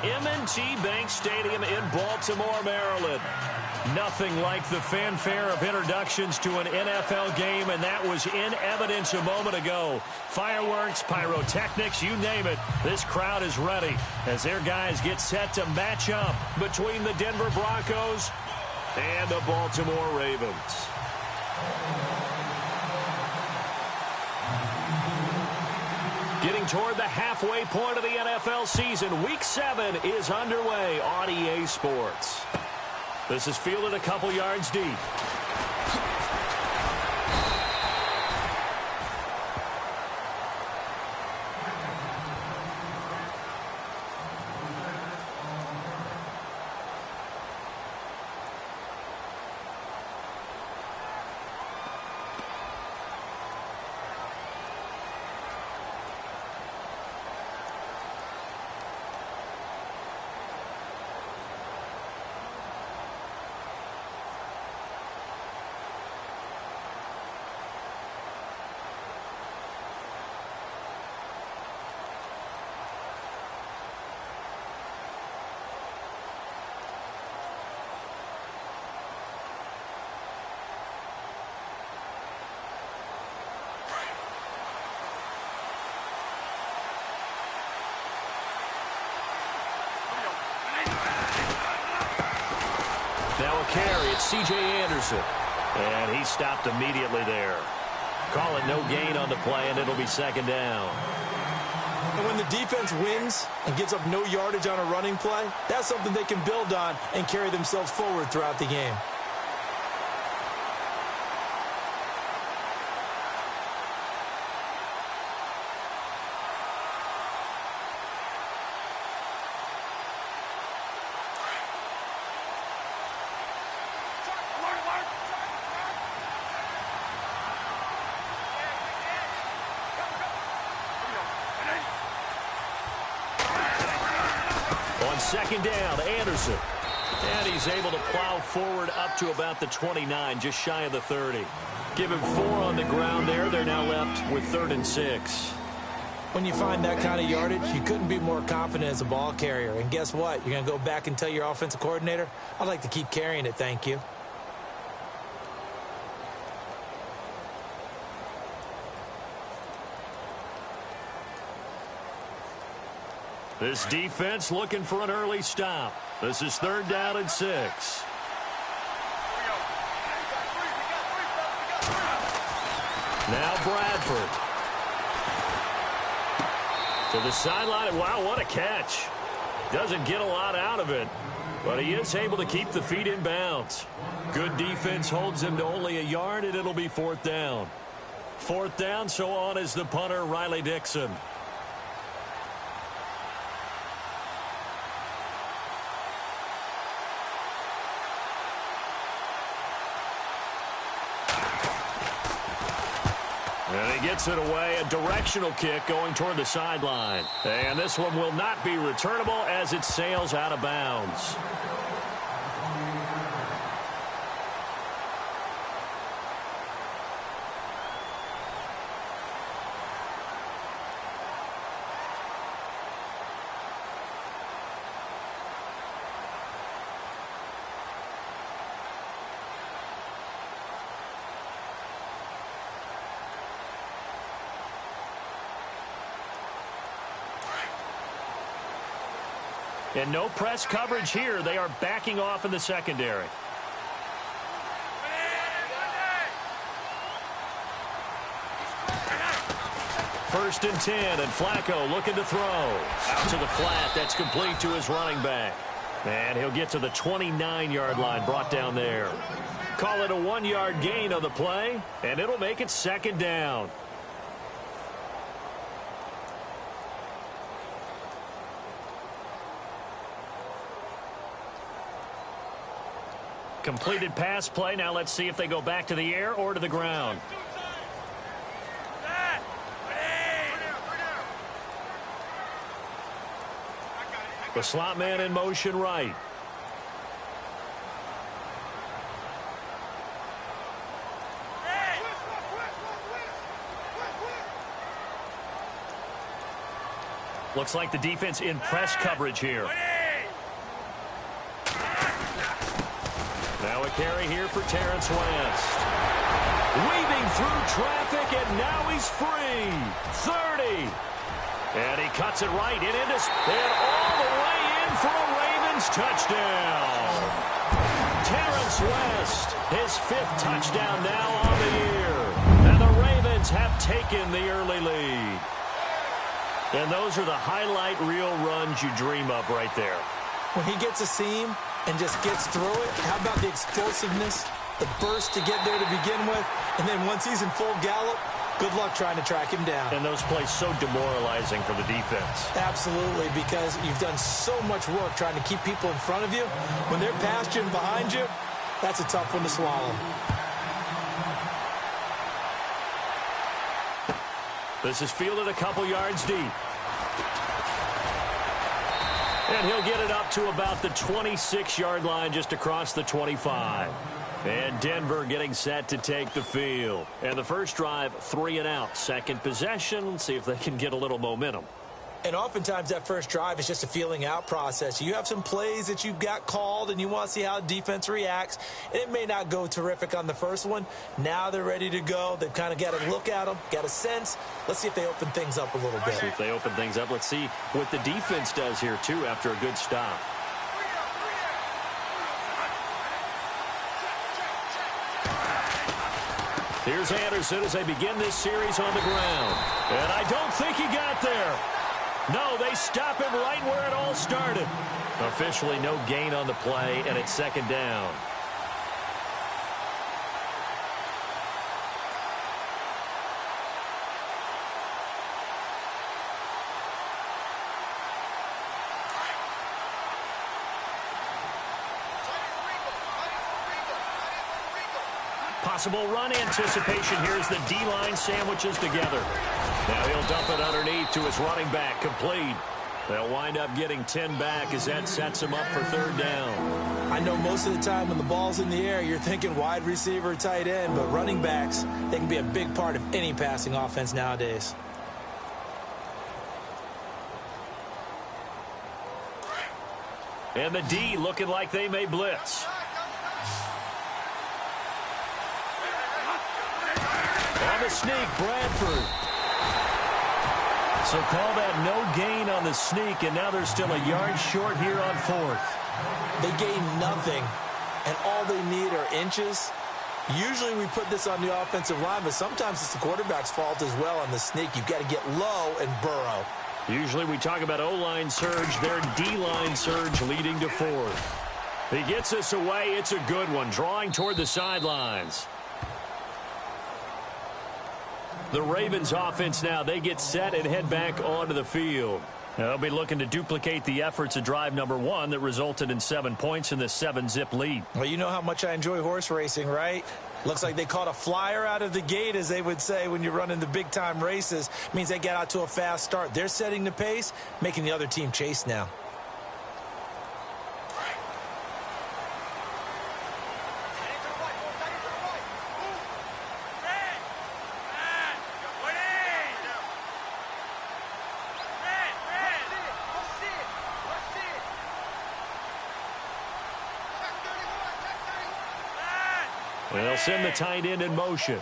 M&T Bank Stadium in Baltimore, Maryland. Nothing like the fanfare of introductions to an NFL game, and that was in evidence a moment ago. Fireworks, pyrotechnics, you name it. This crowd is ready as their guys get set to match up between the Denver Broncos and the Baltimore Ravens. Getting toward the halfway point of the NFL season, Week 7 is underway on EA Sports. This is fielded a couple yards deep. Now a carry, it's C.J. Anderson. And he stopped immediately there. Call it no gain on the play, and it'll be second down. And when the defense wins and gives up no yardage on a running play, that's something they can build on and carry themselves forward throughout the game. Second down, Anderson. And he's able to plow forward up to about the 29, just shy of the 30. Give him 4 on the ground there. They're now left with 3rd and 6. When you find that kind of yardage, you couldn't be more confident as a ball carrier. And guess what? You're going to go back and tell your offensive coordinator, I'd like to keep carrying it, thank you. This defense looking for an early stop. This is 3rd down and 6. Now Bradford. To the sideline. Wow, what a catch. Doesn't get a lot out of it, but he is able to keep the feet in bounds. Good defense holds him to only a yard, and it'll be 4th down. 4th down, so on is the punter, Riley Dixon. And he gets it away, a directional kick going toward the sideline. And this one will not be returnable as it sails out of bounds. And no press coverage here. They are backing off in the secondary. First and 10, and Flacco looking to throw. Out to the flat. That's complete to his running back. And he'll get to the 29-yard line, brought down there. Call it a 1-yard gain on the play, and it'll make it 2nd down. Completed pass play. Now let's see if they go back to the air or to the ground. The slot man in motion right. Looks like the defense in press coverage here. carry here for Terrence West. Weaving through traffic, and now he's free. 30. And he cuts it right and all the way in for a Ravens touchdown. Terrence West, his 5th touchdown now on the year. And the Ravens have taken the early lead. And those are the highlight reel runs you dream of right there. When he gets a seam and just gets through it, how about the explosiveness, the burst to get there to begin with, and then once he's in full gallop, good luck trying to track him down. And those plays so demoralizing for the defense. Absolutely, because you've done so much work trying to keep people in front of you. When they're past you and behind you, that's a tough one to swallow. This is fielded a couple yards deep. And he'll get it up to about the 26-yard line, just across the 25. And Denver getting set to take the field. And the first drive, 3 and out. Second possession, see if they can get a little momentum. And oftentimes that first drive is just a feeling out process. You have some plays that you've got called and you want to see how defense reacts. And it may not go terrific on the first one. Now they're ready to go. They've kind of got to look at them, got a sense. Let's see if they open things up a little bit. See if they open things up. Let's see what the defense does here, too, after a good stop. Here's Anderson as they begin this series on the ground. And I don't think he got there. No, they stop him right where it all started. Officially no gain on the play, and it's second down. Possible run anticipation here as the D-line sandwiches together. Now he'll dump it underneath to his running back, complete. They'll wind up getting 10 back as that sets him up for third down. I know most of the time when the ball's in the air, you're thinking wide receiver, tight end, but running backs, they can be a big part of any passing offense nowadays. And the D looking like they may blitz. On the sneak, Bradford. So call that no gain on the sneak, and now they're still a yard short here on fourth. They gain nothing, and all they need are inches. Usually we put this on the offensive line, but sometimes it's the quarterback's fault as well on the sneak. You've got to get low and burrow. Usually we talk about O-line surge, their D-line surge leading to fourth. He gets this away. It's a good one, drawing toward the sidelines. The Ravens offense now, they get set and head back onto the field. Now, they'll be looking to duplicate the efforts of drive number 1 that resulted in 7 points in the 7-zip lead. Well, you know how much I enjoy horse racing, right? Looks like they caught a flyer out of the gate, as they would say when you're running the big-time races. Means they get out to a fast start. They're setting the pace, making the other team chase now. They'll send the tight end in motion.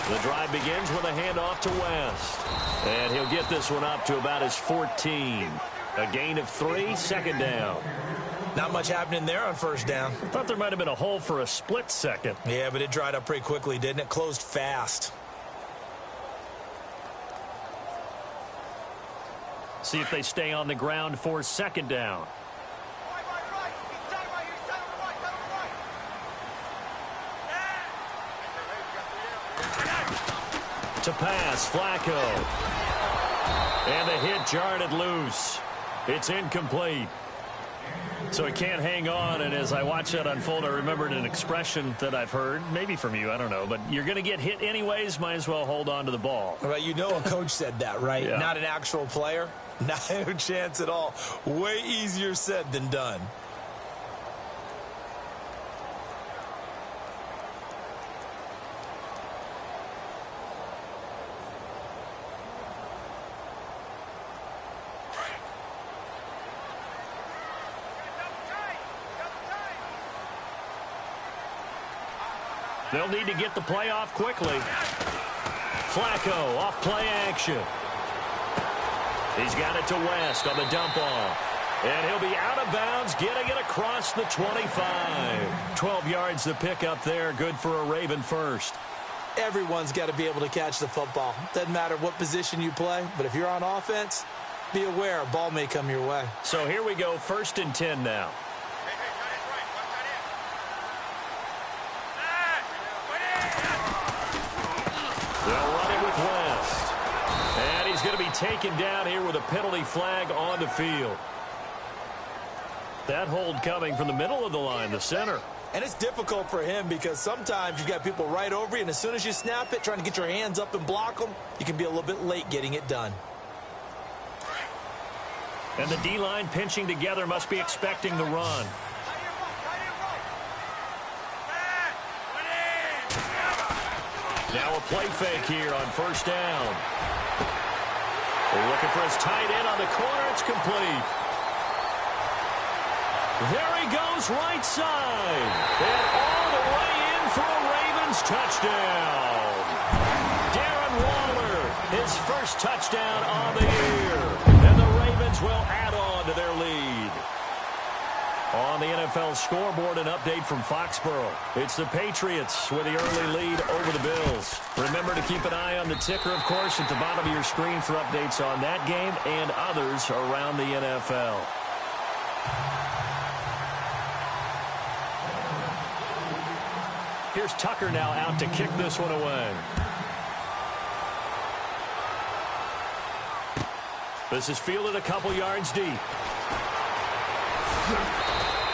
The drive begins with a handoff to West. And he'll get this one up to about his 14. A gain of 3, second down. Not much happening there on first down. I thought there might have been a hole for a split second. Yeah, but it dried up pretty quickly, didn't it? Closed fast. See if they stay on the ground for second down. To pass, Flacco. And the hit jarred it loose. It's incomplete. So he can't hang on, and as I watch that unfold, I remembered an expression that I've heard, maybe from you, I don't know, but you're going to get hit anyways, might as well hold on to the ball. Well, you know a coach said that, right? Yeah. Not an actual player. Not a chance at all. Way easier said than done. They'll need to get the play off quickly. Flacco off play action. He's got it to West on the dump off. And he'll be out of bounds, getting it across the 25. 12 yards to pick up there. Good for a Raven first. Everyone's got to be able to catch the football. Doesn't matter what position you play, but if you're on offense, be aware a ball may come your way. So here we go, 1st and 10 now. They'll run it with West. And he's going to be taken down here with a penalty flag on the field. That hold coming from the middle of the line, the center. And it's difficult for him because sometimes you've got people right over you, and as soon as you snap it, trying to get your hands up and block them, you can be a little bit late getting it done. And the D-line pinching together must be expecting the run. Now a play fake here on 1st down. They're looking for his tight end on the corner. It's complete. There he goes, right side. And all the way in for a Ravens touchdown. Darren Waller, his first touchdown on the year. And the Ravens will add on to their lead. On the NFL scoreboard, an update from Foxborough. It's the Patriots with the early lead over the Bills. Remember to keep an eye on the ticker, of course, at the bottom of your screen for updates on that game and others around the NFL. Here's Tucker now out to kick this one away. This is fielded a couple yards deep.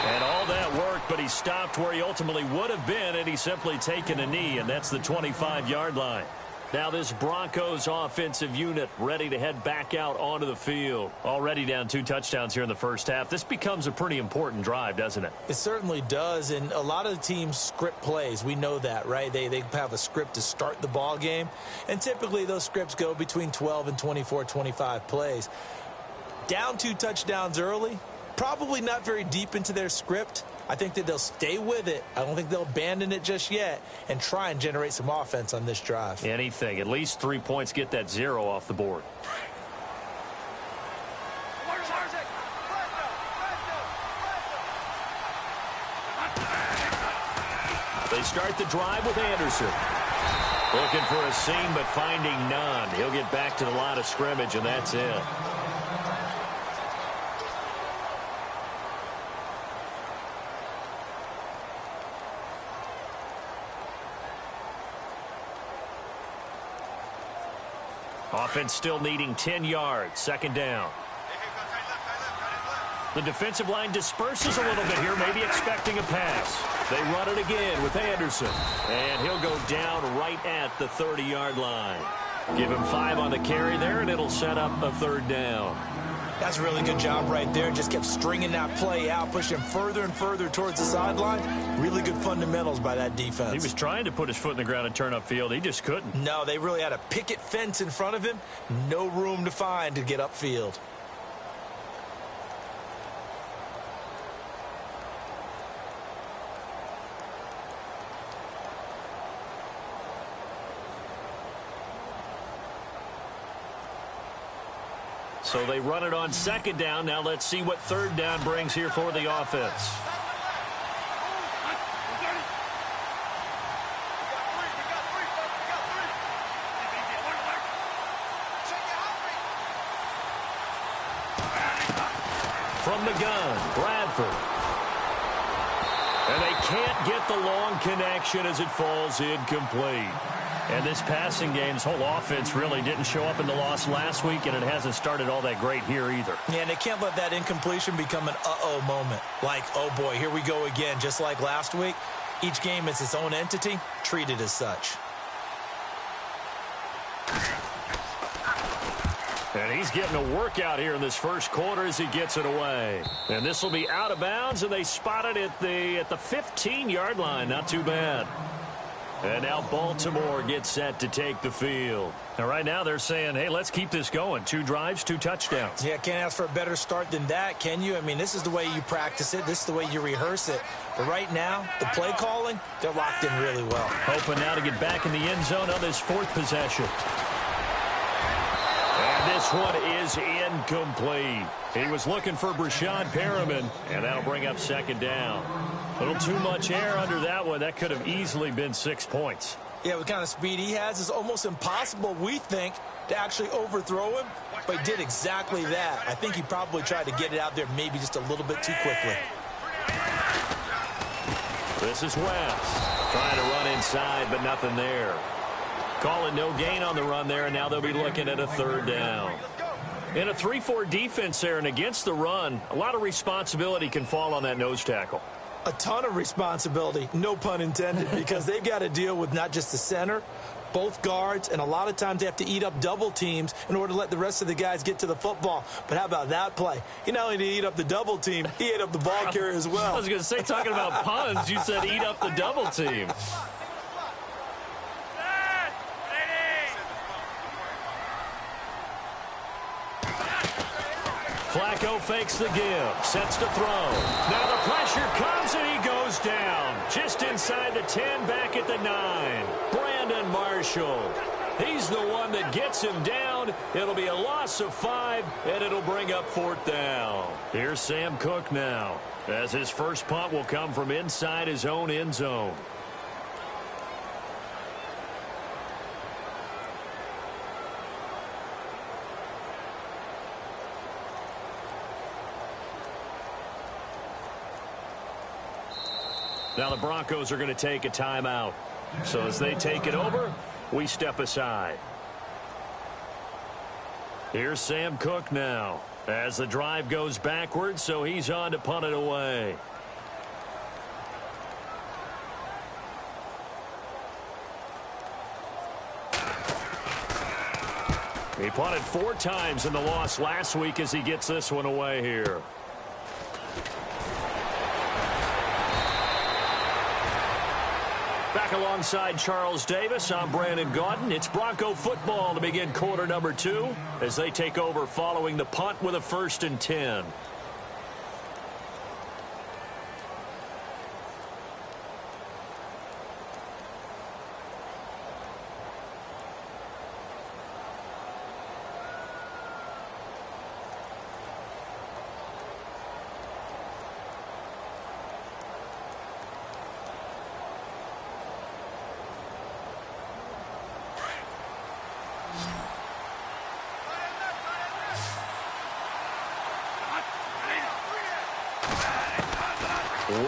And all that worked, but he stopped where he ultimately would have been, and he's simply taken a knee, and that's the 25-yard line. Now this Broncos offensive unit ready to head back out onto the field. Already down 2 touchdowns here in the first half. This becomes a pretty important drive, doesn't it? It certainly does, and a lot of the teams script plays. We know that, right? They have a script to start the ball game, and typically those scripts go between 12 and 24, 25 plays. Down 2 touchdowns early, probably not very deep into their script. I think that they'll stay with it. I don't think they'll abandon it just yet and try and generate some offense on this drive. Anything. At least 3 points, get that 0 off the board. They start the drive with Anderson. Looking for a seam, but finding none. He'll get back to the line of scrimmage, and that's it. Offense still needing 10 yards. 2nd down. The defensive line disperses a little bit here, maybe expecting a pass. They run it again with Anderson. And he'll go down right at the 30-yard line. Give him 5 on the carry there, and it'll set up a 3rd down. That's a really good job right there. Just kept stringing that play out, pushing him further and further towards the sideline. Really good fundamentals by that defense. He was trying to put his foot in the ground and turn upfield. He just couldn't. No, they really had a picket fence in front of him. No room to find to get upfield. So they run it on 2nd down. Now let's see what 3rd down brings here for the offense. From the gun, Bradford. And they can't get the long connection as it falls incomplete. And this passing game's whole offense really didn't show up in the loss last week, and it hasn't started all that great here either. Yeah, and they can't let that incompletion become an uh-oh moment. Like, oh boy, here we go again, just like last week. Each game is its own entity, treated as such. And he's getting a workout here in this first quarter as he gets it away. And this will be out of bounds, and they spot it at the 15-yard line. Not too bad. And now Baltimore gets set to take the field. And right now they're saying, hey, let's keep this going. 2 drives, 2 touchdowns. Yeah, can't ask for a better start than that, can you? I mean, this is the way you practice it. This is the way you rehearse it. But right now, the play calling, they're locked in really well. Hoping now to get back in the end zone on this 4th possession. And this one is incomplete. He was looking for Brashad Perriman, and that'll bring up 2nd down. A little too much air under that one. That could have easily been 6 points. Yeah, with the kind of speed he has, it's almost impossible, we think, to actually overthrow him. But he did exactly that. I think he probably tried to get it out there maybe just a little bit too quickly. This is West. Trying to run inside, but nothing there. Calling no gain on the run there, and now they'll be looking at a 3rd down. In a 3-4 defense there and against the run, a lot of responsibility can fall on that nose tackle. A ton of responsibility, no pun intended, because they've got to deal with not just the center, both guards, and a lot of times they have to eat up double teams in order to let the rest of the guys get to the football. But how about that play? He not only did he eat up the double team, he ate up the ball carrier as well. I was going to say, talking about puns, you said eat up the double team. Flacco fakes the give, sets to throw. Now the pressure comes and he goes down. Just inside the 10, back at the 9. Brandon Marshall. He's the one that gets him down. It'll be a loss of 5, and it'll bring up 4th down. Here's Sam Cook now, as his first punt will come from inside his own end zone. Now the Broncos are going to take a timeout. So as they take it over, we step aside. Here's Sam Cook now as the drive goes backwards, so he's on to punt it away. He punted 4 times in the loss last week as he gets this one away here. Back alongside Charles Davis, I'm Brandon Gaudin. It's Bronco football to begin quarter number 2 as they take over following the punt with a 1st and 10.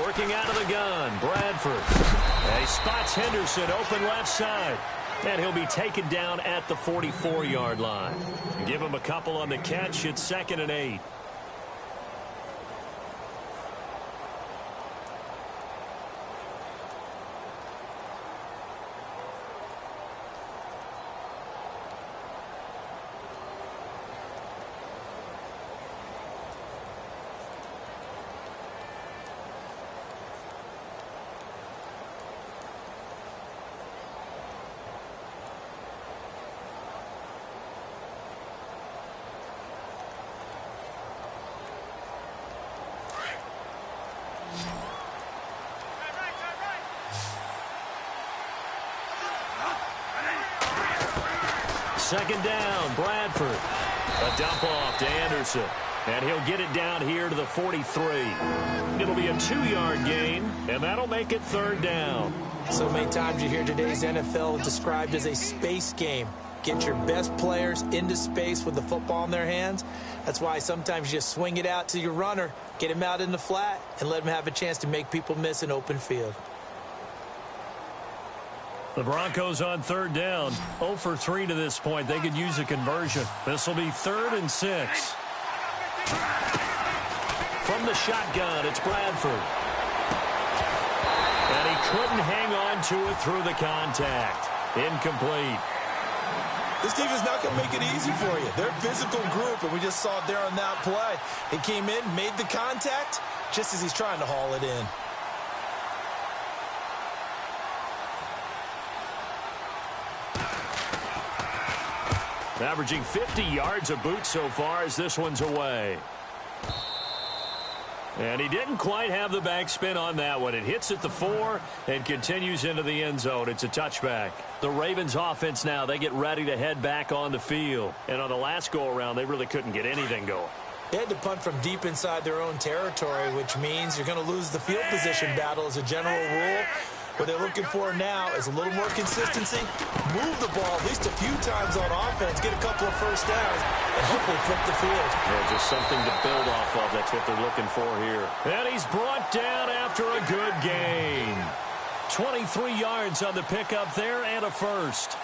Working out of the gun, Bradford. And he spots Henderson open left side. And he'll be taken down at the 44-yard line. Give him a couple on the catch. It's 2nd and 8. Second down, Bradford. A dump off to Anderson. And he'll get it down here to the 43. It'll be a 2-yard gain, and that'll make it 3rd down. So many times you hear today's NFL described as a space game. Get your best players into space with the football in their hands. That's why sometimes you just swing it out to your runner, get him out in the flat, and let him have a chance to make people miss an open field. The Broncos on 3rd down, 0 for 3 to this point. They could use a conversion. This will be 3rd and 6. From the shotgun, it's Bradford. And he couldn't hang on to it through the contact. Incomplete. This team is not going to make it easy for you. They're a physical group, and we just saw it there on that play. He came in, made the contact, just as he's trying to haul it in. Averaging 50 yards a boot so far as this one's away. And he didn't quite have the backspin on that one. It hits at the 4 and continues into the end zone. It's a touchback. The Ravens offense now, they get ready to head back on the field. And on the last go-around, they really couldn't get anything going. They had to punt from deep inside their own territory, which means you're going to lose the field position battle as a general rule. What they're looking for now is a little more consistency, move the ball at least a few times on offense, get a couple of first downs, and hopefully flip the field. Yeah, just something to build off of. That's what they're looking for here. And he's brought down after a good gain. 23 yards on the pickup there and a first.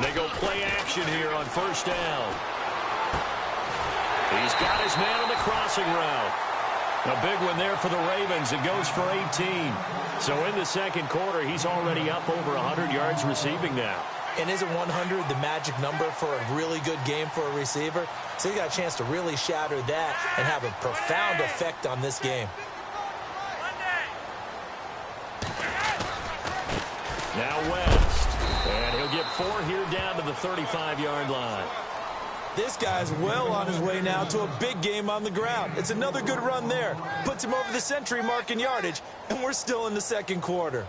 They go play action here on first down. He's got his man on the crossing route. A big one there for the Ravens. It goes for 18. So in the second quarter, he's already up over 100 yards receiving now. And isn't 100 the magic number for a really good game for a receiver? So he got a chance to really shatter that and have a profound effect on this game. Now West. And he'll get 4 here down to the 35-yard line. This guy's well on his way now to a big game on the ground. It's another good run there. Puts him over the century mark in yardage, and we're still in the second quarter.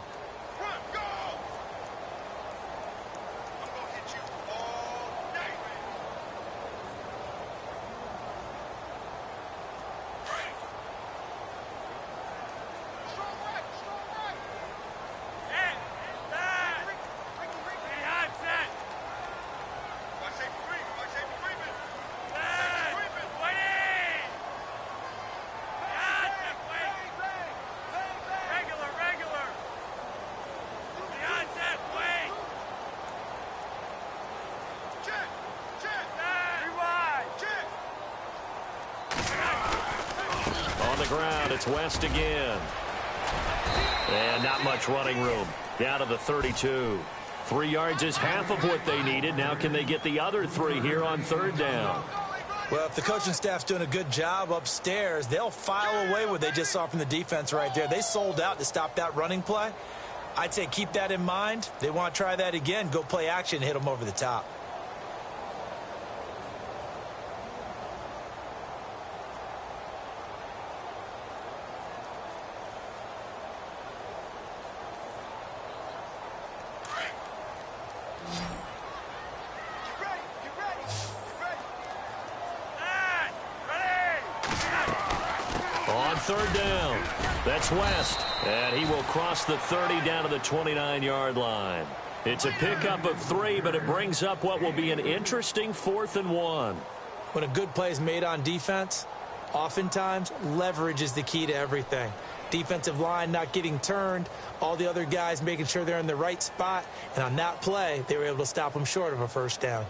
Ground, it's West again. And not much running room. Down to the 32. 3 yards is half of what they needed. Now can they get the other 3 here on third down? Well, if the coaching staff's doing a good job upstairs, they'll file away what they just saw from the defense right there. They sold out to stop that running play. I'd say keep that in mind. They want to try that again. Go play action, hit them over the top. Third down. That's West. And he will cross the 30 down to the 29-yard line. It's a pickup of 3, but it brings up what will be an interesting 4th and 1. When a good play is made on defense, oftentimes leverage is the key to everything. Defensive line not getting turned, all the other guys making sure they're in the right spot, and on that play, they were able to stop them short of a first down.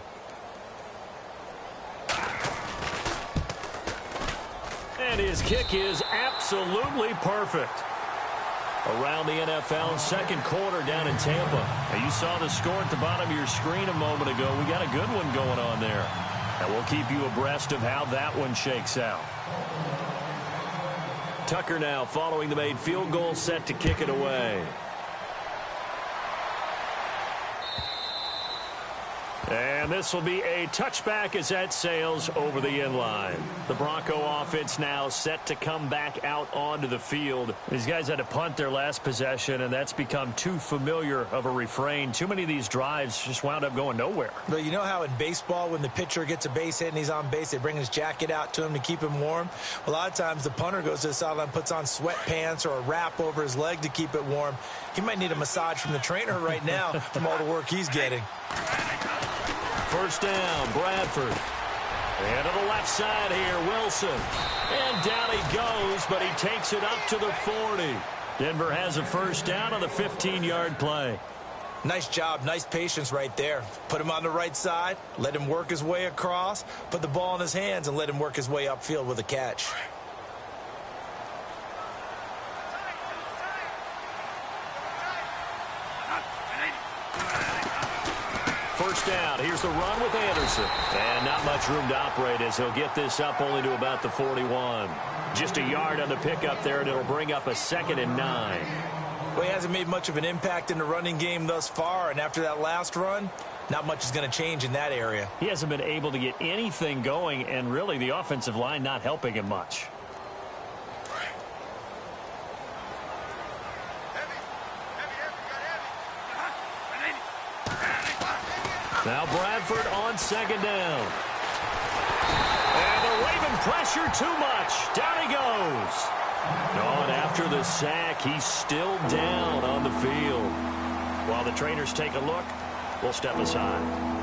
And his kick is absolutely perfect. Around the NFL, second quarter down in Tampa. Now, you saw the score at the bottom of your screen a moment ago. We got a good one going on there. And we'll keep you abreast of how that one shakes out. Tucker now following the made field goal, set to kick it away. And this will be a touchback as that sails over the end line. The Bronco offense now set to come back out onto the field. These guys had to punt their last possession, and that's become too familiar of a refrain. Too many of these drives just wound up going nowhere. But you know how in baseball, when the pitcher gets a base hit and he's on base, they bring his jacket out to him to keep him warm? A lot of times the punter goes to the sideline, puts on sweatpants or a wrap over his leg to keep it warm. He might need a massage from the trainer right now from all the work he's getting. First down, Bradford. And to the left side here, Wilson. And down he goes, but he takes it up to the 40. Denver has a first down on the 15-yard play. Nice job, nice patience right there. Put him on the right side, let him work his way across, put the ball in his hands, and let him work his way upfield with a catch. First down. Here's the run with Anderson. And not much room to operate as he'll get this up only to about the 41. Just a yard on the pickup there, and it'll bring up a 2nd and 9. Well, he hasn't made much of an impact in the running game thus far, and after that last run, not much is going to change in that area. He hasn't been able to get anything going, and really the offensive line not helping him much. Now Bradford on 2nd down. And the Raven pressure too much. Down he goes. Oh, and after the sack, he's still down on the field. While the trainers take a look, we'll step aside.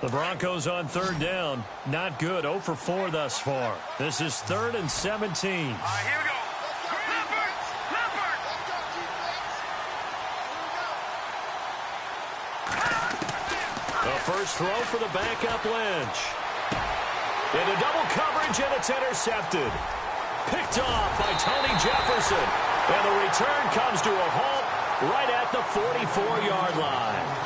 The Broncos on 3rd down. Not good. 0 for 4 thus far. This is 3rd and 17. Here we go. The first throw for the backup Lynch. Into double coverage, and it's intercepted. Picked off by Tony Jefferson. And the return comes to a halt right at the 44-yard line.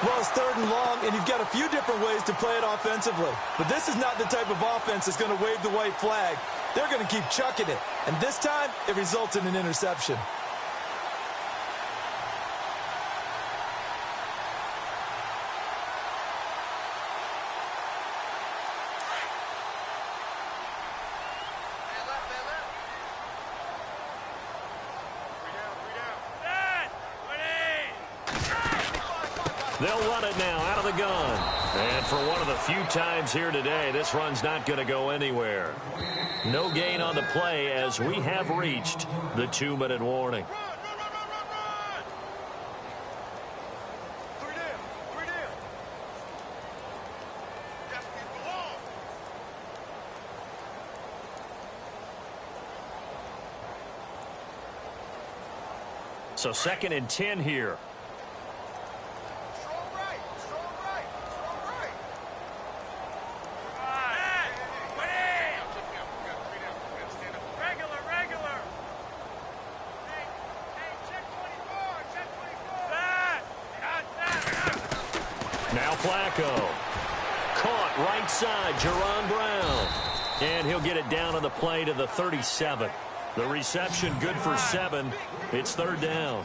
Well, it's 3rd and long, and you've got a few different ways to play it offensively. But this is not the type of offense that's going to wave the white flag. They're going to keep chucking it. And this time, it results in an interception. They'll run it now out of the gun. And for one of the few times here today, this run's not going to go anywhere. No gain on the play as we have reached the 2-minute warning. So 2nd and 10 here. Now Flacco. Caught right side, Jerron Brown. And he'll get it down on the play to the 37. The reception good for 7. It's 3rd down.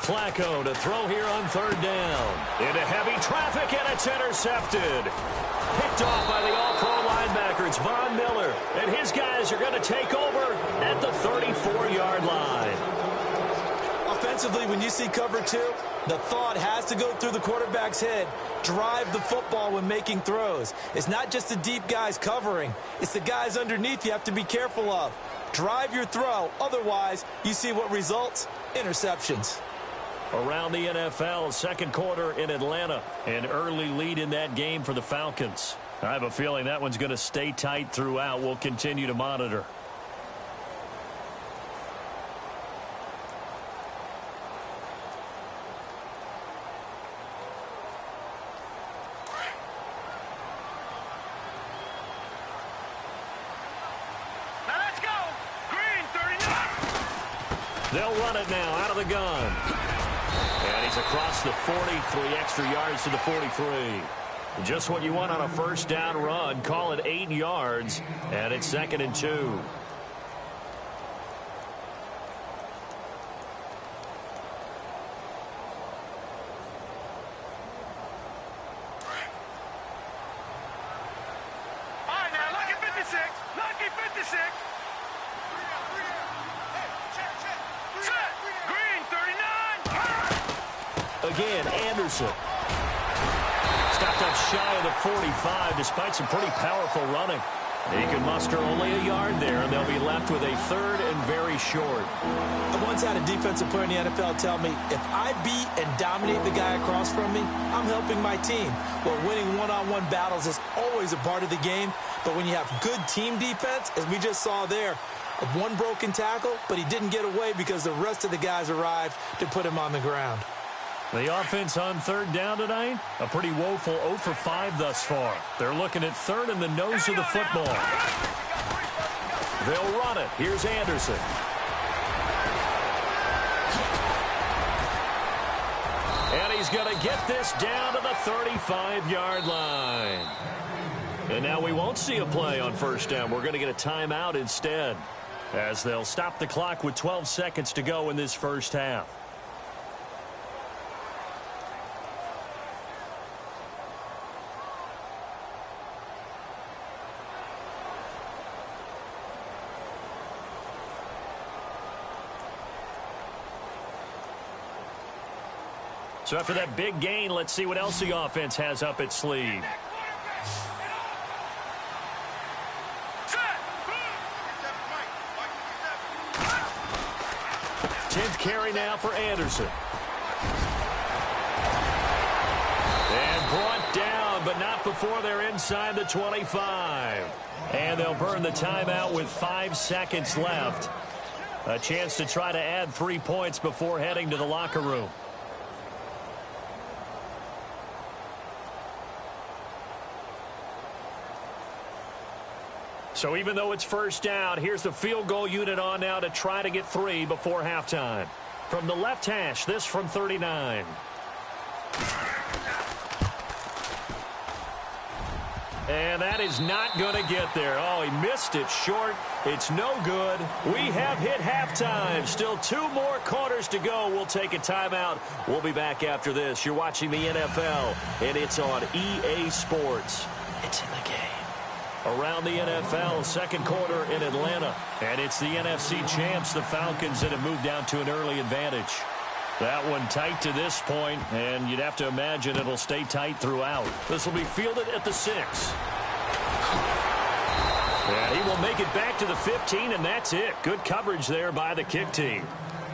Flacco to throw here on 3rd down. Into heavy traffic, and it's intercepted. Picked off by the All-Pro linebacker. It's Von Miller. And his guys are going to take over at the 34-yard line. Offensively, when you see cover 2, the thought has to go through the quarterback's head. Drive the football when making throws. It's not just the deep guys covering. It's the guys underneath you have to be careful of. Drive your throw. Otherwise, you see what results? Interceptions. Around the NFL, 2nd quarter in Atlanta. An early lead in that game for the Falcons. I have a feeling that one's going to stay tight throughout. We'll continue to monitor. Now let's go. Green, 39. They'll run it now out of the gun. And he's across the 40, 3 extra yards to the 43. Just what you want on a first down run. Call it 8 yards, and it's 2nd and 2. All right, now, lucky 56. Lucky 56. Set. Green, 39. again. Anderson. Stopped up shy of the 45 despite some pretty powerful running. He can muster only a yard there, and they'll be left with a third and very short. I once had a defensive player in the NFL tell me, if I beat and dominate the guy across from me, I'm helping my team. Well, winning one-on-one battles is always a part of the game, but when you have good team defense, as we just saw there, one broken tackle, but he didn't get away because the rest of the guys arrived to put him on the ground. The offense on third down tonight, a pretty woeful 0 for 5 thus far. They're looking at third in the nose of the football. They'll run it. Here's Anderson. And he's going to get this down to the 35-yard line. And now we won't see a play on first down. We're going to get a timeout instead, as they'll stop the clock with 12 seconds to go in this first half. So after that big gain, let's see what else the offense has up its sleeve. 10th carry now for Anderson. And brought down, but not before they're inside the 25. And they'll burn the timeout with 5 seconds left. A chance to try to add 3 points before heading to the locker room. So even though it's first down, here's the field goal unit on now to try to get 3 before halftime. From the left hash, this from 39. And that is not going to get there. Oh, he missed it short. It's no good. We have hit halftime. Still 2 more quarters to go. We'll take a timeout. We'll be back after this. You're watching the NFL, and it's on EA Sports. It's in the game. Around the NFL, second quarter in Atlanta. And it's the NFC champs, the Falcons, that have moved down to an early advantage. That one tight to this point, and you'd have to imagine it'll stay tight throughout. This will be fielded at the 6. And he will make it back to the 15, and that's it. Good coverage there by the kick team.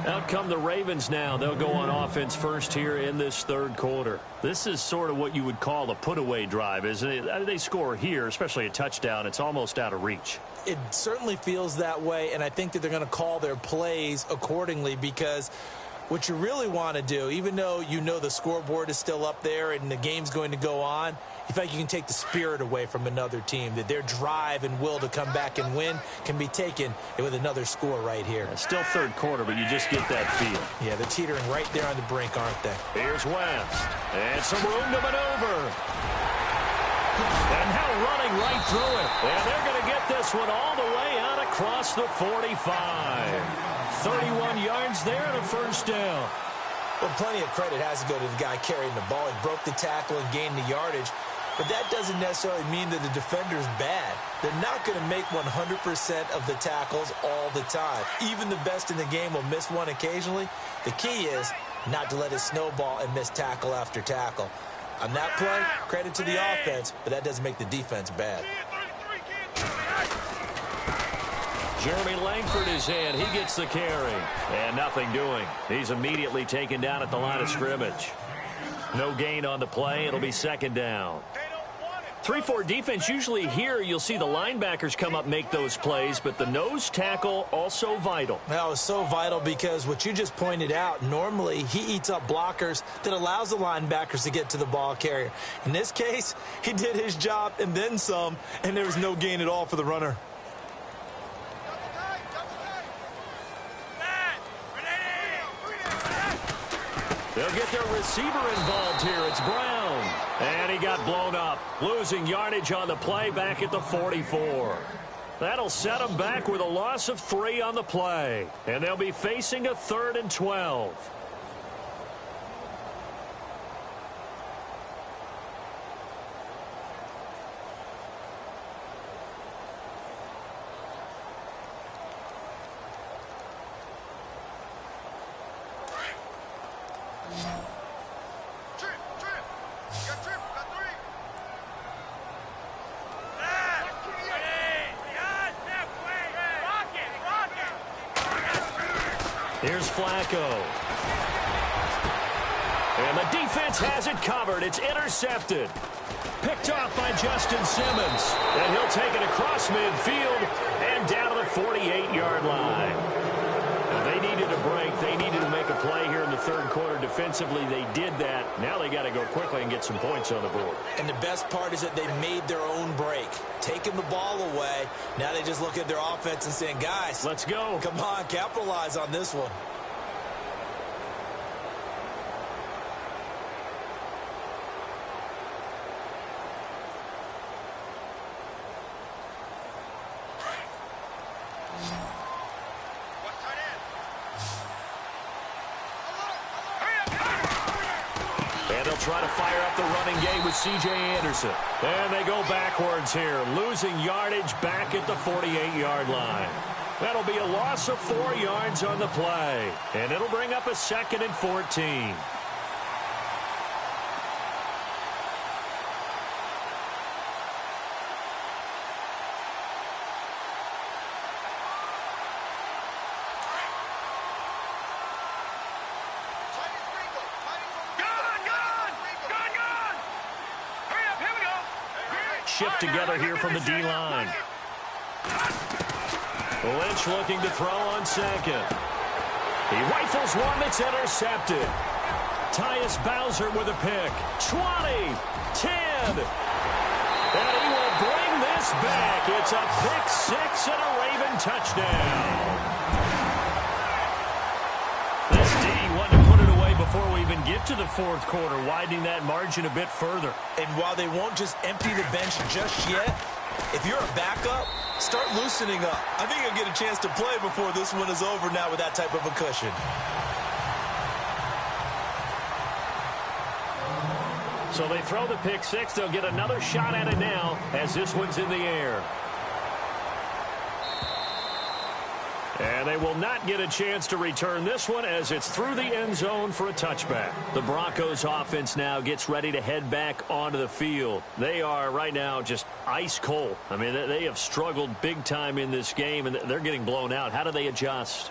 Out come the Ravens now. They'll go on offense first here in this third quarter. This is sort of what you would call a put-away drive, isn't it? They score here, especially a touchdown. It's almost out of reach. It certainly feels that way, and I think that they're going to call their plays accordingly, because what you really want to do, even though you know the scoreboard is still up there and the game's going to go on, you feel like you can take the spirit away from another team, that their drive and will to come back and win can be taken with another score right here. It's still third quarter, but you just get that feel. Yeah, they're teetering right there on the brink, aren't they? Here's West. And some room to maneuver. And now running right through it. And they're going to get this one all the way out across the 45. 31 yards there and a first down. Well, plenty of credit has to go to the guy carrying the ball. He broke the tackle and gained the yardage. But that doesn't necessarily mean that the defender's bad. They're not going to make 100% of the tackles all the time. Even the best in the game will miss one occasionally. The key is not to let it snowball and miss tackle after tackle. On that play, credit to the offense, but that doesn't make the defense bad. Jeremy Langford is in. He gets the carry. And nothing doing. He's immediately taken down at the line of scrimmage. No gain on the play. It'll be second down. 3-4 defense, usually here you'll see the linebackers come up, make those plays, but the nose tackle also vital. That was so vital because what you just pointed out, normally he eats up blockers that allows the linebackers to get to the ball carrier. In this case, he did his job and then some, and there was no gain at all for the runner. They'll get their receiver involved here. It's Brown. And he got blown up. Losing yardage on the play back at the 44. That'll set them back with a loss of 3 on the play. And they'll be facing a 3rd and 12. Here's Flacco. And the defense has it covered. It's intercepted. Picked off by Justin Simmons. And he'll take it across midfield and down to the 48-yard line. Now, they needed a break. They needed to make a play here in the third quarter. Defensively, they did that. Now they got to go quickly and get some points on the board. And the best part is that they made their own break. Taking the ball away. Now they just look at their offense and saying, guys, let's go. Come on, capitalize on this one. And they'll try to fire up the running game with C.J. Anderson. And they go backwards here, losing yardage back at the 48-yard line. That'll be a loss of 4 yards on the play. And it'll bring up a 2nd and 14. Shift together here from the D-line. Lynch looking to throw on second. He rifles one that's intercepted. Tyus Bowser with a pick. 20, 10. And he will bring this back. It's a pick six and a Raven touchdown. This D wanted to put it away before we even get to the fourth quarter, widening that margin a bit further. And while they won't just empty the bench just yet, if you're a backup, start loosening up. I think you'll get a chance to play before this one is over now with that type of a cushion. So they throw the pick six. They'll get another shot at it now as this one's in the air. And they will not get a chance to return this one as it's through the end zone for a touchback. The Broncos offense now gets ready to head back onto the field. They are right now just ice cold. I mean, they have struggled big time in this game, and they're getting blown out. How do they adjust?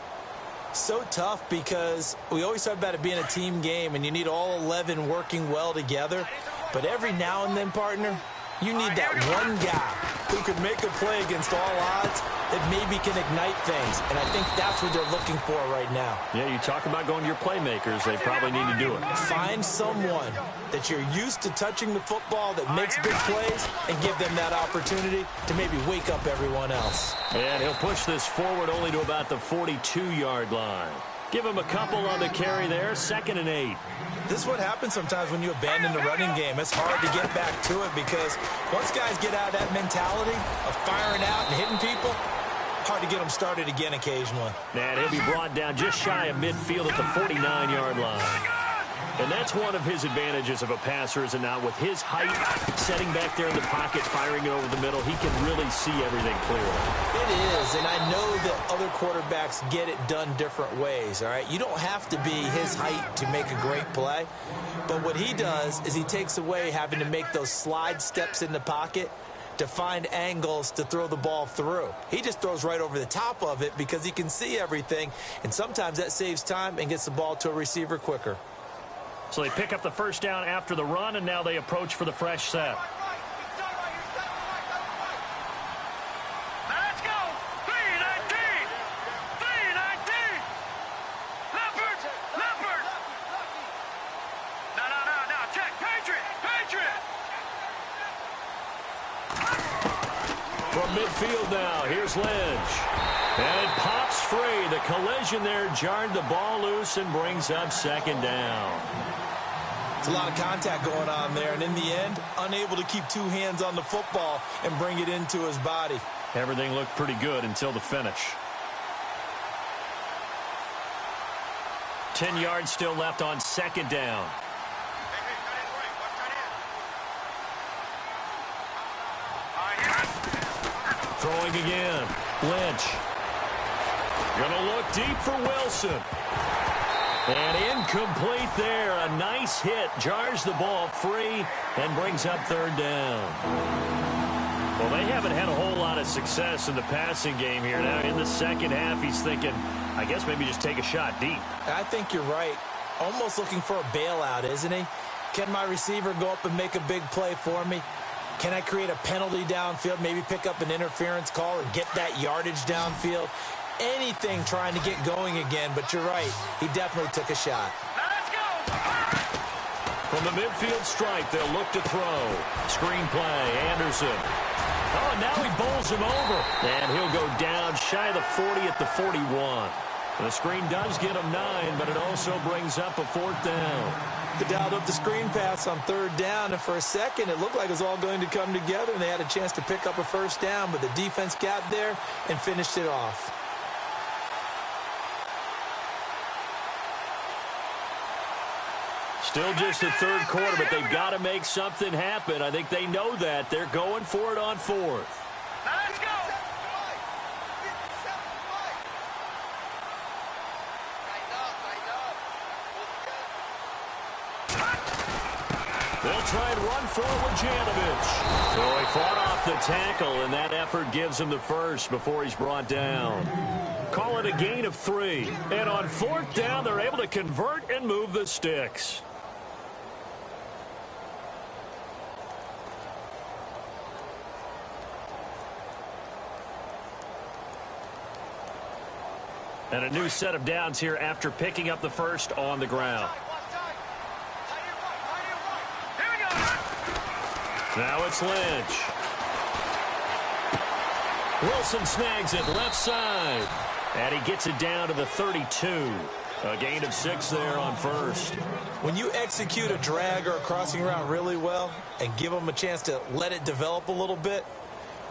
So tough because we always talk about it being a team game, and you need all 11 working well together. But every now and then, partner, you need that one guy who can make a play against all odds that maybe can ignite things. And I think that's what they're looking for right now. Yeah, you talk about going to your playmakers. They probably need to do it. Find someone that you're used to touching the football that makes big plays and give them that opportunity to maybe wake up everyone else. And he'll push this forward only to about the 42-yard line. Give him a couple on the carry there, 2nd and 8. This is what happens sometimes when you abandon the running game. It's hard to get back to it because once guys get out of that mentality of firing out and hitting people, hard to get them started again occasionally. And he'll be brought down just shy of midfield at the 49-yard line. And that's one of his advantages of a passer, is it not? With his height, setting back there in the pocket, firing it over the middle, he can really see everything clearly. It is, and I know that other quarterbacks get it done different ways, all right? You don't have to be his height to make a great play, but what he does is he takes away having to make those slide steps in the pocket to find angles to throw the ball through. He just throws right over the top of it because he can see everything, and sometimes that saves time and gets the ball to a receiver quicker. So they pick up the first down after the run, and now they approach for the fresh set. Now let's go. 3-19. 3-19. Leopard. No. Check. Patriot. From midfield now, here's Lynch. And it pops free. The collision there jarred the ball loose and brings up 2nd down. It's a lot of contact going on there, and in the end, unable to keep two hands on the football and bring it into his body. Everything looked pretty good until the finish. 10 yards still left on 2nd down. Throwing again. Lynch. Gonna look deep for Wilson. And incomplete there. A nice hit. Jars the ball free and brings up 3rd down. Well, they haven't had a whole lot of success in the passing game here. Now in the second half, he's thinking, I guess maybe just take a shot deep. I think you're right. Almost looking for a bailout, isn't he? Can my receiver go up and make a big play for me? Can I create a penalty downfield, maybe pick up an interference call and get that yardage downfield? Anything trying to get going again, but you're right. He definitely took a shot. Let's go! From the midfield stripe, they'll look to throw. Screen play, Anderson. Oh, and now he bowls him over. And he'll go down shy of the 40 at the 41. The screen does get him 9, but it also brings up a 4th down. They dialed up the screen pass on 3rd down, and for a second, it looked like it was all going to come together, and they had a chance to pick up a 1st down, but the defense got there and finished it off. Still just the 3rd quarter, but they've got to make something happen. I think they know that. They're going for it on 4th. Let's go! They'll try and run forward Janovich. So he fought off the tackle, and that effort gives him the first before he's brought down. Call it a gain of 3. And on 4th down, they're able to convert and move the sticks. And a new set of downs here after picking up the first on the ground. Now it's Lynch. Wilson snags it left side. And he gets it down to the 32. A gain of 6 there on 1st. When you execute a drag or a crossing route really well and give them a chance to let it develop a little bit,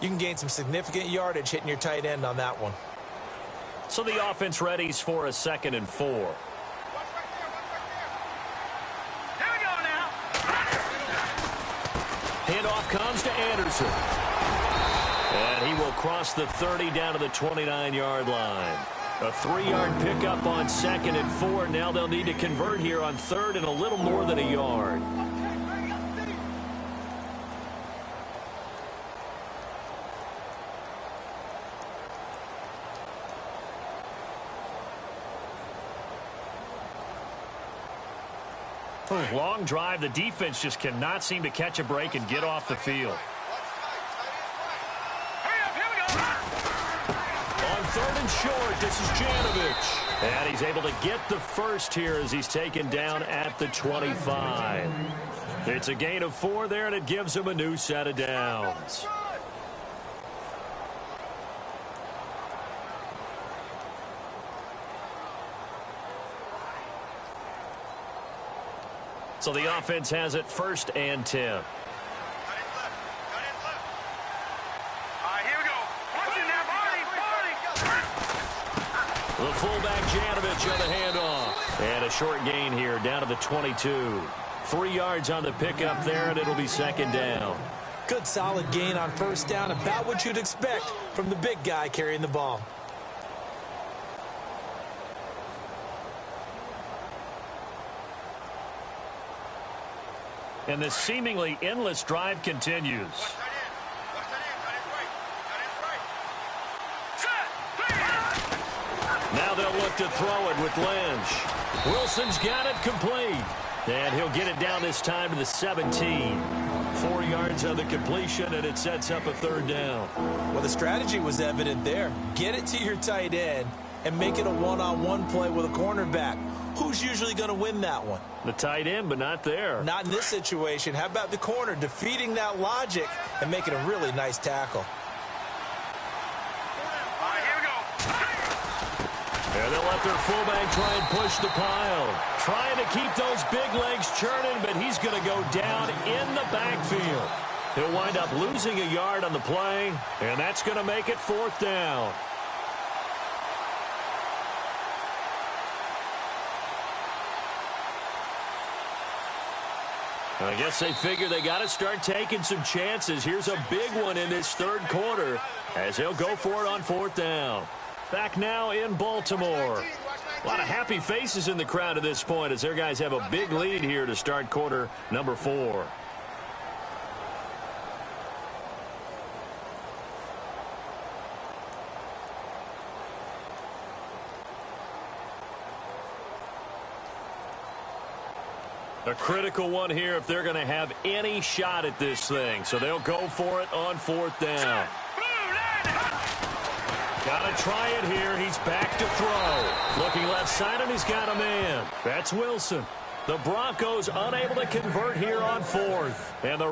you can gain some significant yardage hitting your tight end on that one. So the offense readies for a 2nd and 4. Here we go now. Handoff comes to Anderson. And he will cross the 30 down to the 29-yard line. A 3-yard pickup on 2nd and 4. Now they'll need to convert here on 3rd and a little more than a yard. Long drive. The defense just cannot seem to catch a break and get off the field. Hurry up, here we go. On 3rd and short, this is Janovich. And he's able to get the first here as he's taken down at the 25. It's a gain of 4 there, and it gives him a new set of downs. So the offense has it 1st and 10. All right, here we go. Watch it now, Barney. The fullback Janovich on the handoff. And a short gain here down to the 22. 3 yards on the pickup there, and it'll be 2nd down. Good solid gain on 1st down, about what you'd expect from the big guy carrying the ball. And this seemingly endless drive continues. Now they'll look to throw it with Lynch. Wilson's got it complete. And he'll get it down this time to the 17. 4 yards on the completion, and it sets up a 3rd down. Well, the strategy was evident there. Get it to your tight end and make it a one-on-one play with a cornerback. Who's usually going to win that one? The tight end, but not there. Not in this situation. How about the corner defeating that logic and making a really nice tackle? All right, here we go. And they'll let their fullback try and push the pile. Trying to keep those big legs churning, but he's going to go down in the backfield. He'll wind up losing a yard on the play, and that's going to make it 4th down. I guess they figure they got to start taking some chances. Here's a big one in this 3rd quarter as he'll go for it on 4th down. Back now in Baltimore. A lot of happy faces in the crowd at this point as their guys have a big lead here to start quarter number 4. A critical one here if they're going to have any shot at this thing. So they'll go for it on 4th down. Got to try it here. He's back to throw. Looking left side, and he's got a man. That's Wilson. The Broncos unable to convert here on 4th. And the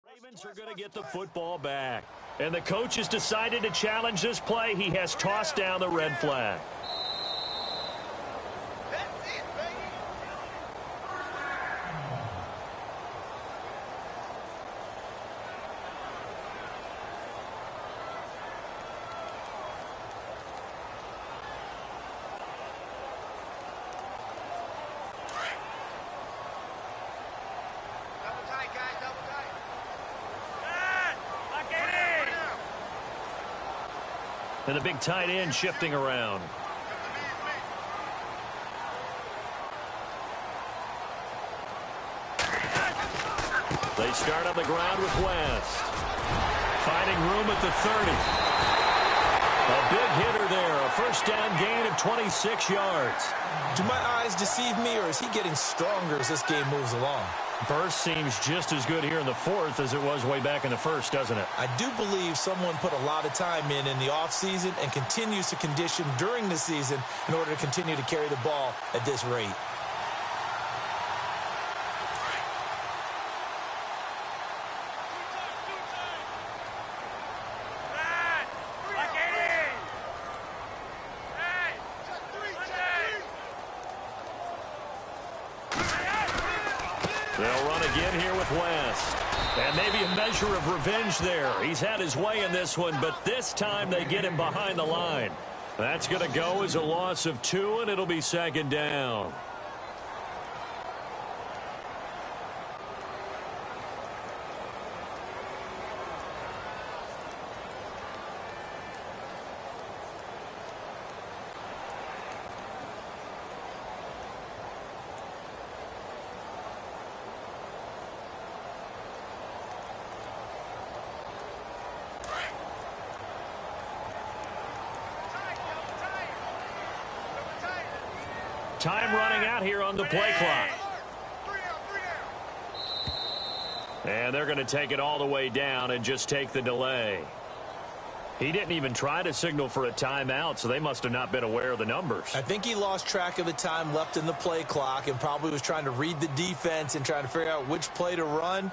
Ravens are going to get the football back. And the coach has decided to challenge this play. He has tossed down the red flag. And the big tight end shifting around. They start on the ground with West. Finding room at the 30. A big hitter there. A first down gain of 26 yards. Do my eyes deceive me, or is he getting stronger as this game moves along? Burst seems just as good here in the 4th as it was way back in the 1st, doesn't it? I do believe someone put a lot of time in the offseason and continues to condition during the season in order to continue to carry the ball at this rate. They'll run again here with West. And maybe a measure of revenge there. He's had his way in this one, but this time they get him behind the line. That's going to go as a loss of 2, and it'll be 2nd down. Time running out here on the play clock. And they're going to take it all the way down and just take the delay. He didn't even try to signal for a timeout, so they must have not been aware of the numbers. I think he lost track of the time left in the play clock and probably was trying to read the defense and trying to figure out which play to run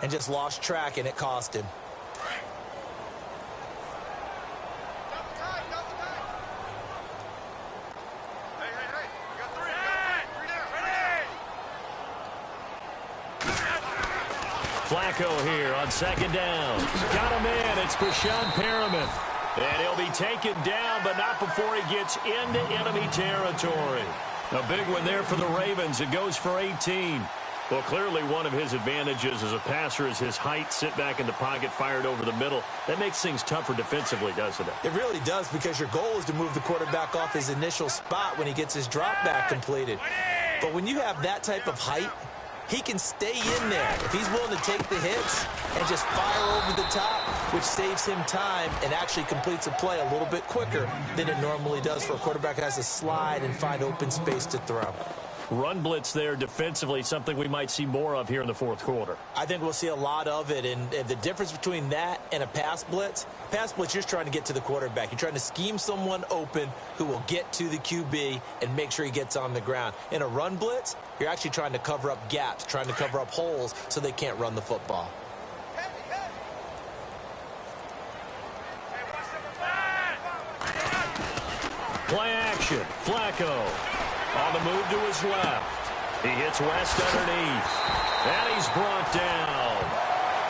and just lost track, and it cost him. Flacco here on 2nd down. Got him in. It's Brashad Perriman. And he'll be taken down, but not before he gets into enemy territory. A big one there for the Ravens. It goes for 18. Well, clearly one of his advantages as a passer is his height. Sit back in the pocket, fired over the middle. That makes things tougher defensively, doesn't it? It really does, because your goal is to move the quarterback off his initial spot when he gets his drop back completed. But when you have that type of height, he can stay in there if he's willing to take the hits and just fire over the top, which saves him time and actually completes a play a little bit quicker than it normally does for a quarterback who has to slide and find open space to throw. Run blitz there defensively, something we might see more of here in the 4th quarter. I think we'll see a lot of it, and the difference between that and a pass blitz, you're just trying to get to the quarterback. You're trying to scheme someone open who will get to the QB and make sure he gets on the ground. In a run blitz, you're actually trying to cover up gaps, trying to cover up holes so they can't run the football. Play action. Flacco on the move to his left. He hits West underneath. And he's brought down.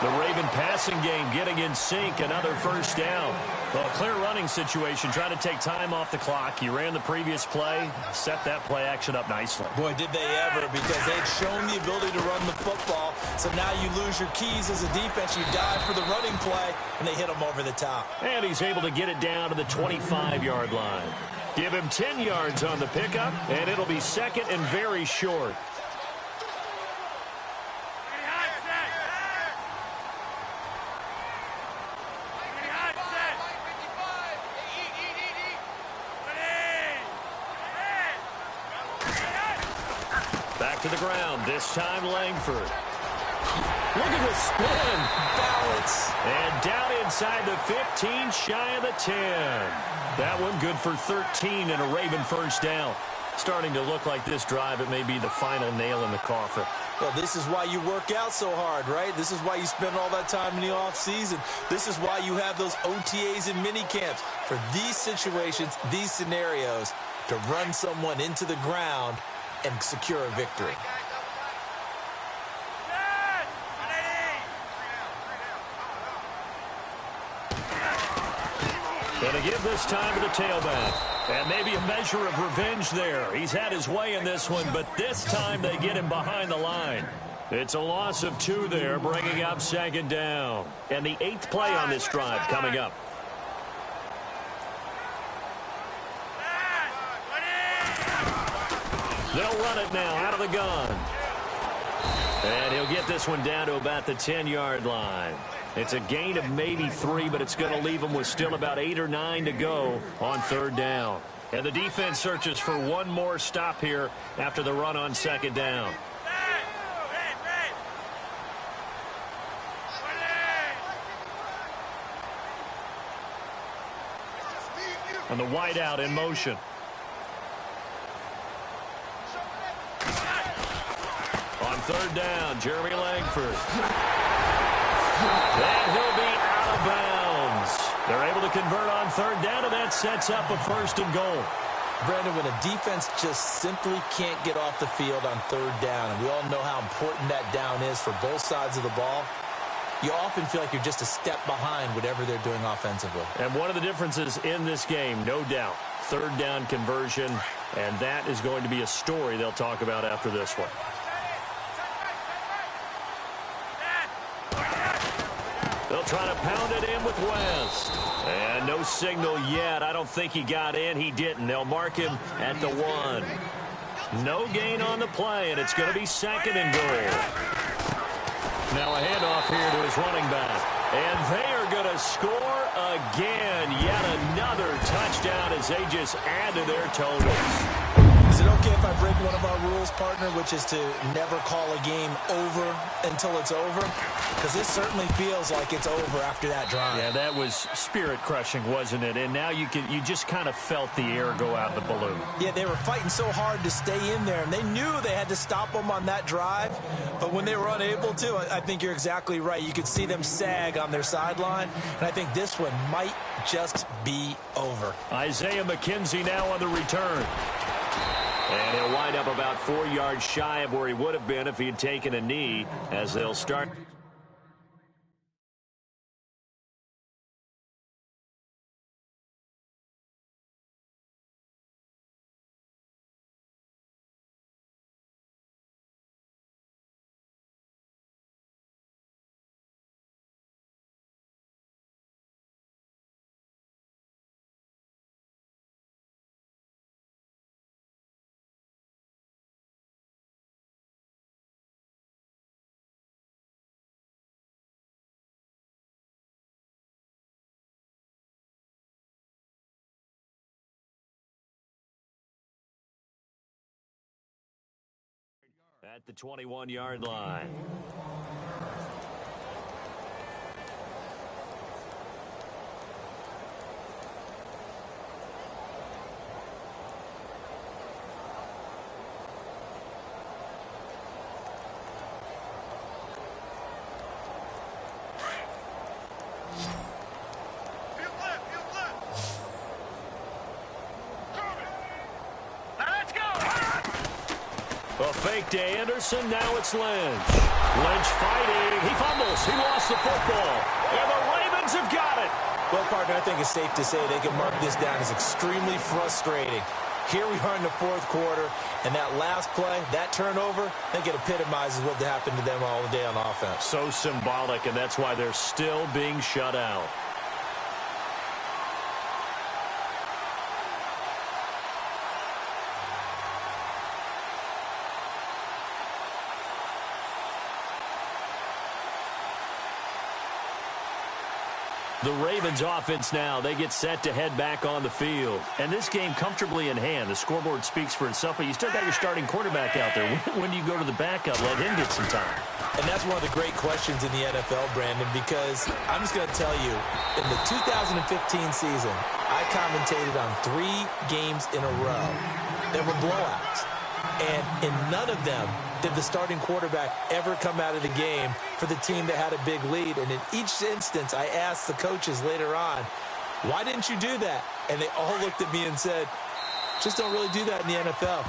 The Raven passing game getting in sync. Another first down. Well, a clear running situation. Trying to take time off the clock. He ran the previous play. Set that play action up nicely. Boy, did they ever, because they'd shown the ability to run the football. So now you lose your keys as a defense. You dive for the running play, and they hit him over the top. And he's able to get it down to the 25-yard line. Give him 10 yards on the pickup, and it'll be 2nd and very short. to the ground. This time Langford. Look at the spin. Balance. And down inside the 15, shy of the 10. That one good for 13 and a Raven first down. Starting to look like this drive, it may be the final nail in the coffin. Well, this is why you work out so hard, right? This is why you spend all that time in the offseason. This is why you have those OTAs and mini camps. For these situations, these scenarios, to run someone into the ground and secure a victory. Going to give this time to the tailback. And maybe a measure of revenge there. He's had his way in this one, but this time they get him behind the line. It's a loss of 2 there, bringing up second down. And the 8th play on this drive coming up. They'll run it now out of the gun. And he'll get this one down to about the 10-yard line. It's a gain of maybe 3, but it's going to leave them with still about 8 or 9 to go on third down. And the defense searches for one more stop here after the run on second down. And the wideout in motion. On third down, Jeremy Langford. And he'll be out of bounds. They're able to convert on third down, and that sets up a 1st and goal. Brandon, when a defense just simply can't get off the field on third down, and we all know how important that down is for both sides of the ball, you often feel like you're just a step behind whatever they're doing offensively. And one of the differences in this game, no doubt, third down conversion, and that is going to be a story they'll talk about after this one. They'll try to pound it in with West. And no signal yet. I don't think he got in. He didn't. They'll mark him at the 1. No gain on the play, and it's going to be 2nd and goal. Now a handoff here to his running back. And they are going to score again. Yet another touchdown as they just add to their totals. Is it okay if I break one of our rules, partner, which is to never call a game over until it's over? Because this certainly feels like it's over after that drive. Yeah, that was spirit-crushing, wasn't it? And now you just kind of felt the air go out the balloon. Yeah, they were fighting so hard to stay in there, and they knew they had to stop them on that drive. But when they were unable to, I think you're exactly right. You could see them sag on their sideline, and I think this one might just be over. Isaiah McKenzie now on the return. And he'll wind up about 4 yards shy of where he would have been if he had taken a knee as they'll start. At the 21-yard line. A fake to Anderson. Now it's Lynch. Lynch fighting. He fumbles. He lost the football. And the Ravens have got it. Well, partner, I think it's safe to say they can mark this down as extremely frustrating. Here we are in the 4th quarter, and that last play, that turnover, I think it epitomizes what happened to them all day on offense. So symbolic, and that's why they're still being shut out. The Ravens offense now, they get set to head back on the field. And this game comfortably in hand. The scoreboard speaks for itself, but you still got your starting quarterback out there. When do you go to the backup? Let him get some time. And that's one of the great questions in the NFL, Brandon, because I'm just going to tell you, in the 2015 season, I commentated on 3 games in a row that were blowouts. And in none of them did the starting quarterback ever come out of the game for the team that had a big lead. And in each instance, I asked the coaches later on, why didn't you do that? And they all looked at me and said, just don't really do that in the NFL.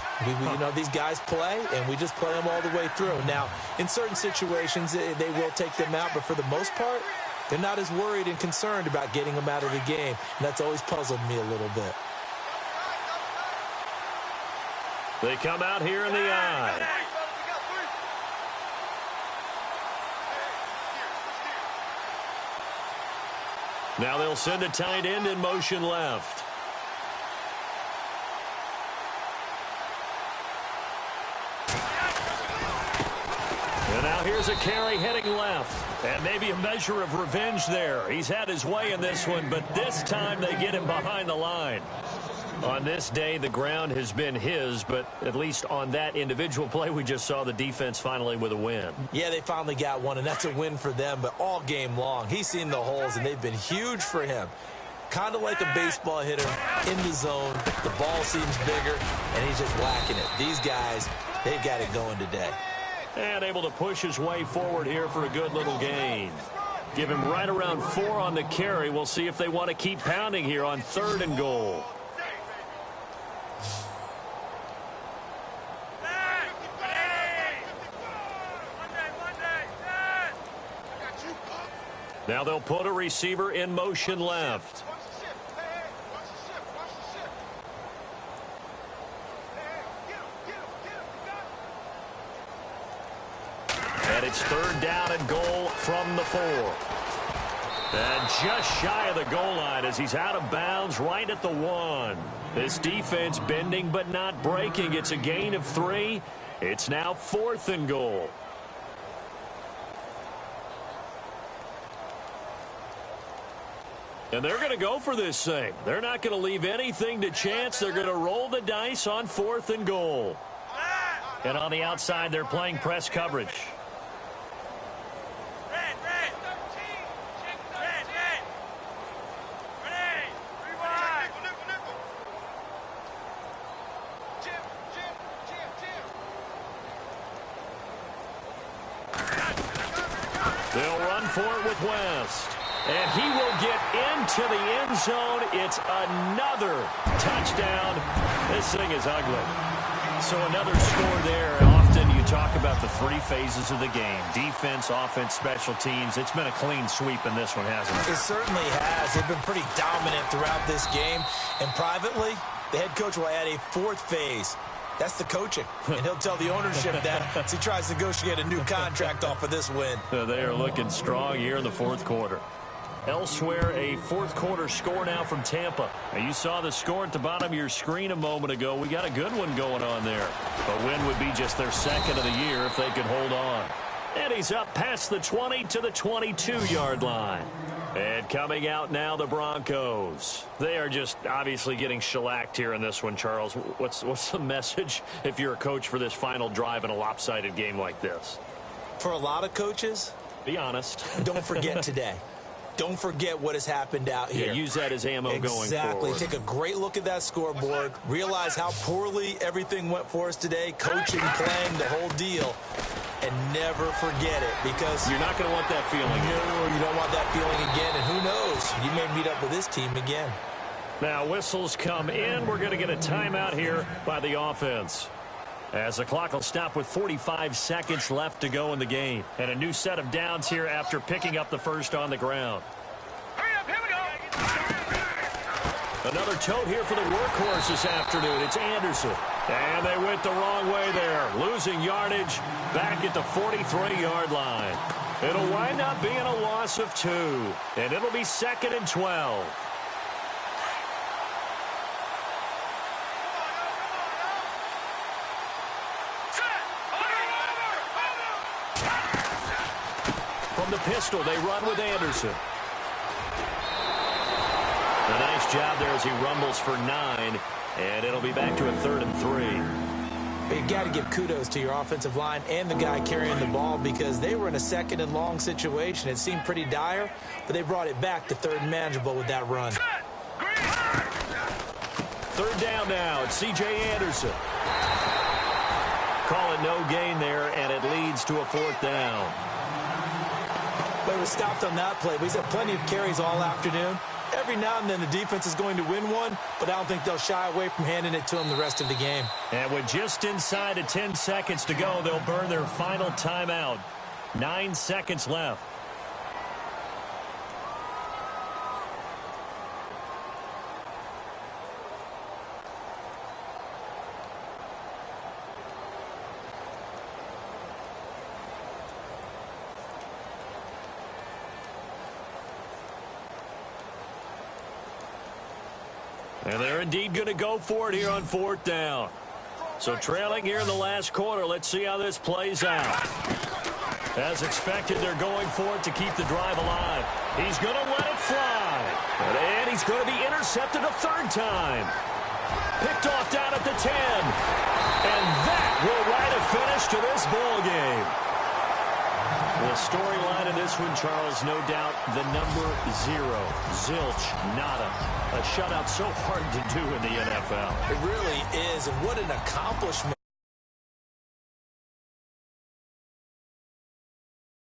You know, these guys play, and we just play them all the way through. Now, in certain situations, they will take them out, but for the most part, they're not as worried and concerned about getting them out of the game. And that's always puzzled me a little bit. They come out here in the eye. Now they'll send a tight end in motion left. And now here's a carry heading left. And maybe a measure of revenge there. He's had his way in this one, but this time they get him behind the line. On this day, the ground has been his, but at least on that individual play, we just saw the defense finally with a win. Yeah, they finally got one, and that's a win for them, but all game long, he's seen the holes, and they've been huge for him. Kind of like a baseball hitter in the zone. The ball seems bigger, and he's just whacking it. These guys, they've got it going today. And able to push his way forward here for a good little gain. Give him right around 4 on the carry. We'll see if they want to keep pounding here on 3rd and goal. Now they'll put a receiver in motion left. And it's 3rd down and goal from the 4. And just shy of the goal line as he's out of bounds right at the 1. This defense bending but not breaking. It's a gain of 3. It's now 4th and goal. And they're going to go for this thing. They're not going to leave anything to chance. They're going to roll the dice on 4th and goal. And on the outside, they're playing press coverage. They'll run for it with West. And he will get into the end zone. It's another touchdown. This thing is ugly. So another score there. Often you talk about the 3 phases of the game. Defense, offense, special teams. It's been a clean sweep in this one, hasn't it? It certainly has. They've been pretty dominant throughout this game. And privately, the head coach will add a 4th phase. That's the coaching. And he'll tell the ownership that as he tries to negotiate a new contract off of this win. They are looking strong here in the 4th quarter. Elsewhere, a 4th quarter score now from Tampa. Now, you saw the score at the bottom of your screen a moment ago. We got a good one going on there. A win would be just their 2nd of the year if they could hold on. And he's up past the 20 to the 22-yard line. And coming out now, the Broncos. They are just obviously getting shellacked here in this one, Charles. What's the message if you're a coach for this final drive in a lopsided game like this? For a lot of coaches, be honest. Don't forget today. Don't forget what has happened out here. Yeah, use that as ammo going forward. Exactly. Take a great look at that scoreboard. Realize how poorly everything went for us today. Coaching, playing, the whole deal. And never forget it, because you're not going to want that feeling. No, you don't want that feeling again. And who knows? You may meet up with this team again. Now whistles come in. We're going to get a timeout here by the offense, as the clock will stop with 45 seconds left to go in the game. And a new set of downs here after picking up the first on the ground. Hurry up, here we go. Another tote here for the workhorse this afternoon. It's Anderson. And they went the wrong way there. Losing yardage back at the 43-yard line. It'll wind up being a loss of 2. And it'll be 2nd and 12. From the pistol, they run with Anderson. A nice job there as he rumbles for 9, and it'll be back to a 3rd and 3. You got to give kudos to your offensive line and the guy carrying the ball because they were in a 2nd and long situation. It seemed pretty dire, but they brought it back to 3rd and manageable with that run. 3rd down now. It's C.J. Anderson. Call it no gain there, and it leads to a 4th down. But it was stopped on that play. He's had plenty of carries all afternoon. Every now and then the defense is going to win one, but I don't think they'll shy away from handing it to him the rest of the game. And with just inside of 10 seconds to go, they'll burn their final timeout. 9 seconds left. And they're indeed going to go for it here on 4th down. So trailing here in the last quarter. Let's see how this plays out. As expected, they're going for it to keep the drive alive. He's going to let it fly. And he's going to be intercepted a 3rd time. Picked off down at the 10. And that will write a finish to this ball game. The storyline in this one, Charles, no doubt the number 0. Zilch, nada. A shutout so hard to do in the NFL. It really is, and what an accomplishment